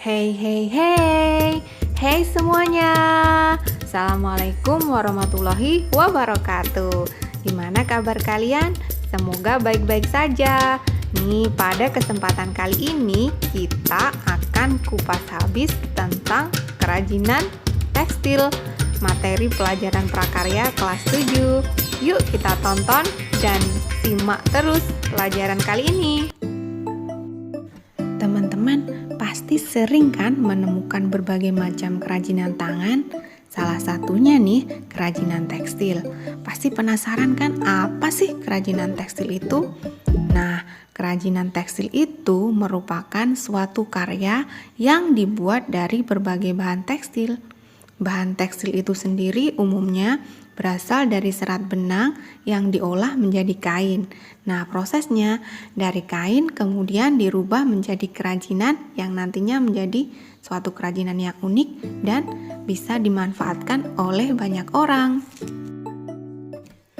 Hey hey hey, hey semuanya. Assalamualaikum warahmatullahi wabarakatuh. Gimana kabar kalian? Semoga baik-baik saja. Nih, pada kesempatan kali ini kita akan kupas habis tentang kerajinan tekstil, materi pelajaran prakarya kelas 7. Yuk kita tonton dan simak terus pelajaran kali ini. Teman-teman pasti sering kan menemukan berbagai macam kerajinan tangan. Salah satunya nih kerajinan tekstil. Pasti penasaran kan apa sih kerajinan tekstil itu? Nah, kerajinan tekstil itu merupakan suatu karya yang dibuat dari berbagai bahan tekstil. Bahan tekstil itu sendiri umumnya berasal dari serat benang yang diolah menjadi kain. Nah, prosesnya dari kain kemudian dirubah menjadi kerajinan yang nantinya menjadi suatu kerajinan yang unik dan bisa dimanfaatkan oleh banyak orang.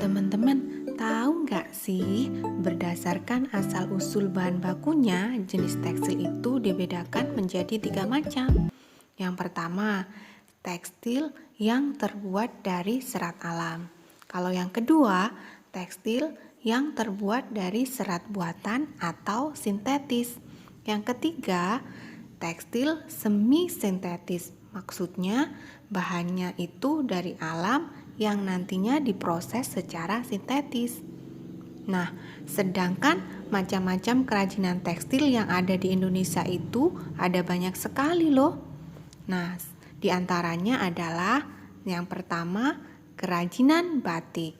Teman-teman, tahu nggak sih berdasarkan asal-usul bahan bakunya, jenis tekstil itu dibedakan menjadi 3 macam. Yang pertama, tekstil yang terbuat dari serat alam. Kalau yang kedua, tekstil yang terbuat dari serat buatan atau sintetis. Yang ketiga, tekstil semi sintetis. Maksudnya bahannya itu dari alam yang nantinya diproses secara sintetis. Nah, sedangkan macam-macam kerajinan tekstil yang ada di Indonesia itu ada banyak sekali loh. Nah, di antaranya adalah yang pertama, kerajinan batik.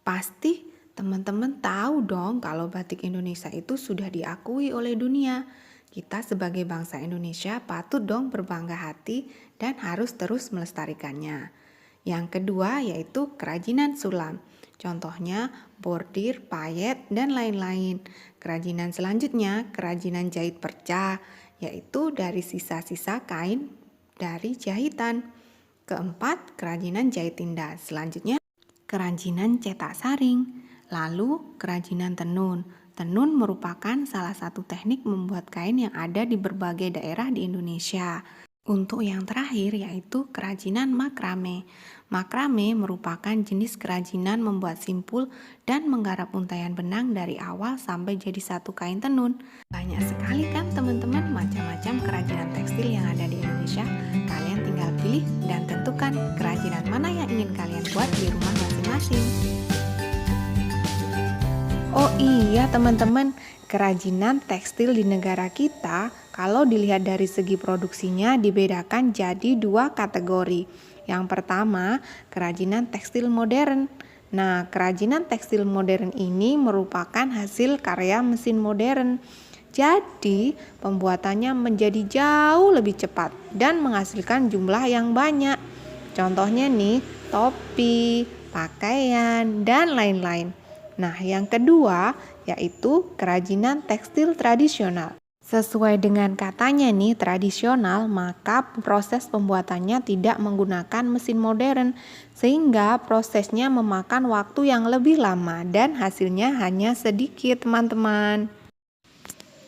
Pasti teman-teman tahu dong kalau batik Indonesia itu sudah diakui oleh dunia. Kita sebagai bangsa Indonesia patut dong berbangga hati dan harus terus melestarikannya. Yang kedua yaitu kerajinan sulam. Contohnya bordir, payet, dan lain-lain. Kerajinan selanjutnya kerajinan jahit perca, yaitu dari sisa-sisa kain dari jahitan. Keempat, kerajinan jahit tinda. Selanjutnya, kerajinan cetak saring. Lalu, kerajinan tenun. Tenun merupakan salah satu teknik membuat kain yang ada di berbagai daerah di Indonesia. Untuk yang terakhir yaitu kerajinan makrame. Makrame merupakan jenis kerajinan membuat simpul dan menggarap untaian benang dari awal sampai jadi satu kain tenun. Banyak sekali kan teman-teman macam-macam kerajinan tekstil yang ada di Indonesia. Kalian tinggal pilih dan tentukan kerajinan mana yang ingin kalian buat di rumah masing-masing. Oh iya teman-teman, kerajinan tekstil di negara kita kalau dilihat dari segi produksinya dibedakan jadi 2 kategori. Yang pertama, kerajinan tekstil modern. Nah, kerajinan tekstil modern ini merupakan hasil karya mesin modern. Jadi, pembuatannya menjadi jauh lebih cepat dan menghasilkan jumlah yang banyak. Contohnya nih, topi, pakaian, dan lain-lain. Nah, yang kedua yaitu kerajinan tekstil tradisional. Sesuai dengan katanya nih tradisional, maka proses pembuatannya tidak menggunakan mesin modern sehingga prosesnya memakan waktu yang lebih lama dan hasilnya hanya sedikit teman-teman.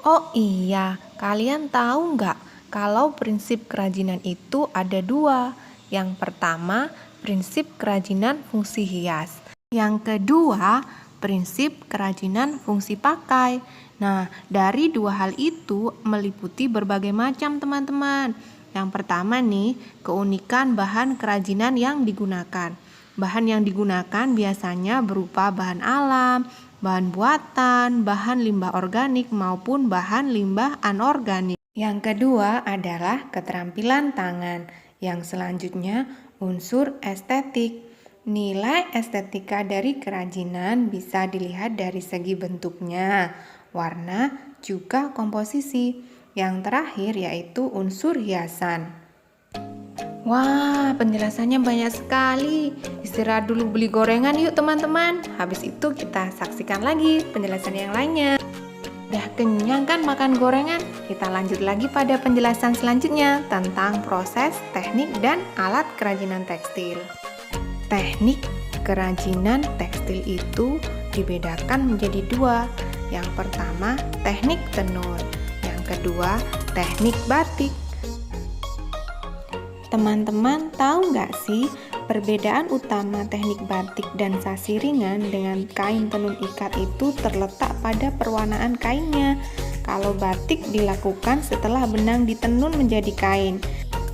Oh iya, kalian tahu nggak kalau prinsip kerajinan itu ada 2. Yang pertama, prinsip kerajinan fungsi hias. Yang kedua, prinsip kerajinan fungsi pakai. Nah, dari 2 hal itu meliputi berbagai macam teman-teman. Yang pertama nih, keunikan bahan kerajinan yang digunakan. Bahan yang digunakan biasanya berupa bahan alam, bahan buatan, bahan limbah organik maupun bahan limbah anorganik. Yang kedua adalah keterampilan tangan. Yang selanjutnya unsur estetik. Nilai estetika dari kerajinan bisa dilihat dari segi bentuknya, warna, juga komposisi. Yang terakhir yaitu unsur hiasan. Wah, penjelasannya banyak sekali. Istirahat dulu beli gorengan yuk teman-teman. Habis itu kita saksikan lagi penjelasan yang lainnya. Udah kenyang kan makan gorengan? Kita lanjut lagi pada penjelasan selanjutnya tentang proses, teknik, dan alat kerajinan tekstil. Teknik kerajinan tekstil itu dibedakan menjadi 2. Yang pertama, teknik tenun. Yang kedua, teknik batik. Teman-teman tahu nggak sih perbedaan utama teknik batik dan sasiringan dengan kain tenun ikat itu terletak pada perwarnaan kainnya. Kalau batik dilakukan setelah benang ditenun menjadi kain,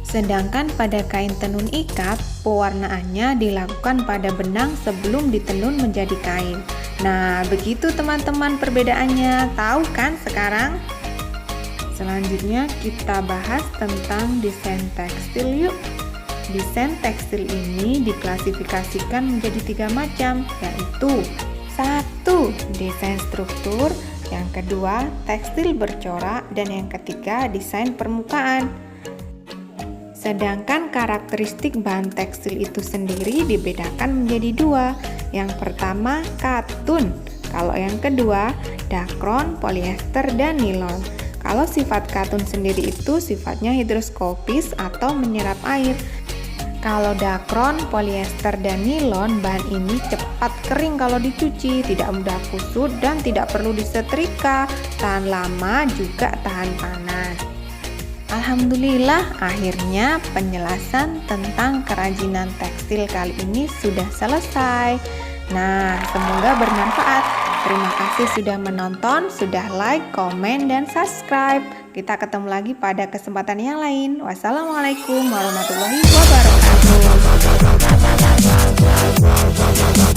sedangkan pada kain tenun ikat pewarnaannya dilakukan pada benang sebelum ditenun menjadi kain. Nah, begitu teman-teman perbedaannya. Tahu kan sekarang? Selanjutnya kita bahas tentang desain tekstil yuk. Desain tekstil ini diklasifikasikan menjadi 3 macam, yaitu 1. Desain struktur, yang kedua tekstil bercorak, dan yang ketiga desain permukaan. Sedangkan karakteristik bahan tekstil itu sendiri dibedakan menjadi 2. Yang pertama katun, kalau yang kedua dakron, polyester, dan nilon. Kalau sifat katun sendiri itu sifatnya higroskopis atau menyerap air. Kalau dakron, polyester, dan nilon, bahan ini cepat kering kalau dicuci, tidak mudah kusut, dan tidak perlu disetrika, tahan lama, juga tahan panas. Alhamdulillah, akhirnya penjelasan tentang kerajinan tekstil kali ini sudah selesai. Nah, semoga bermanfaat. Terima kasih sudah menonton, sudah like, komen, dan subscribe. Kita ketemu lagi pada kesempatan yang lain. Wassalamualaikum warahmatullahi wabarakatuh.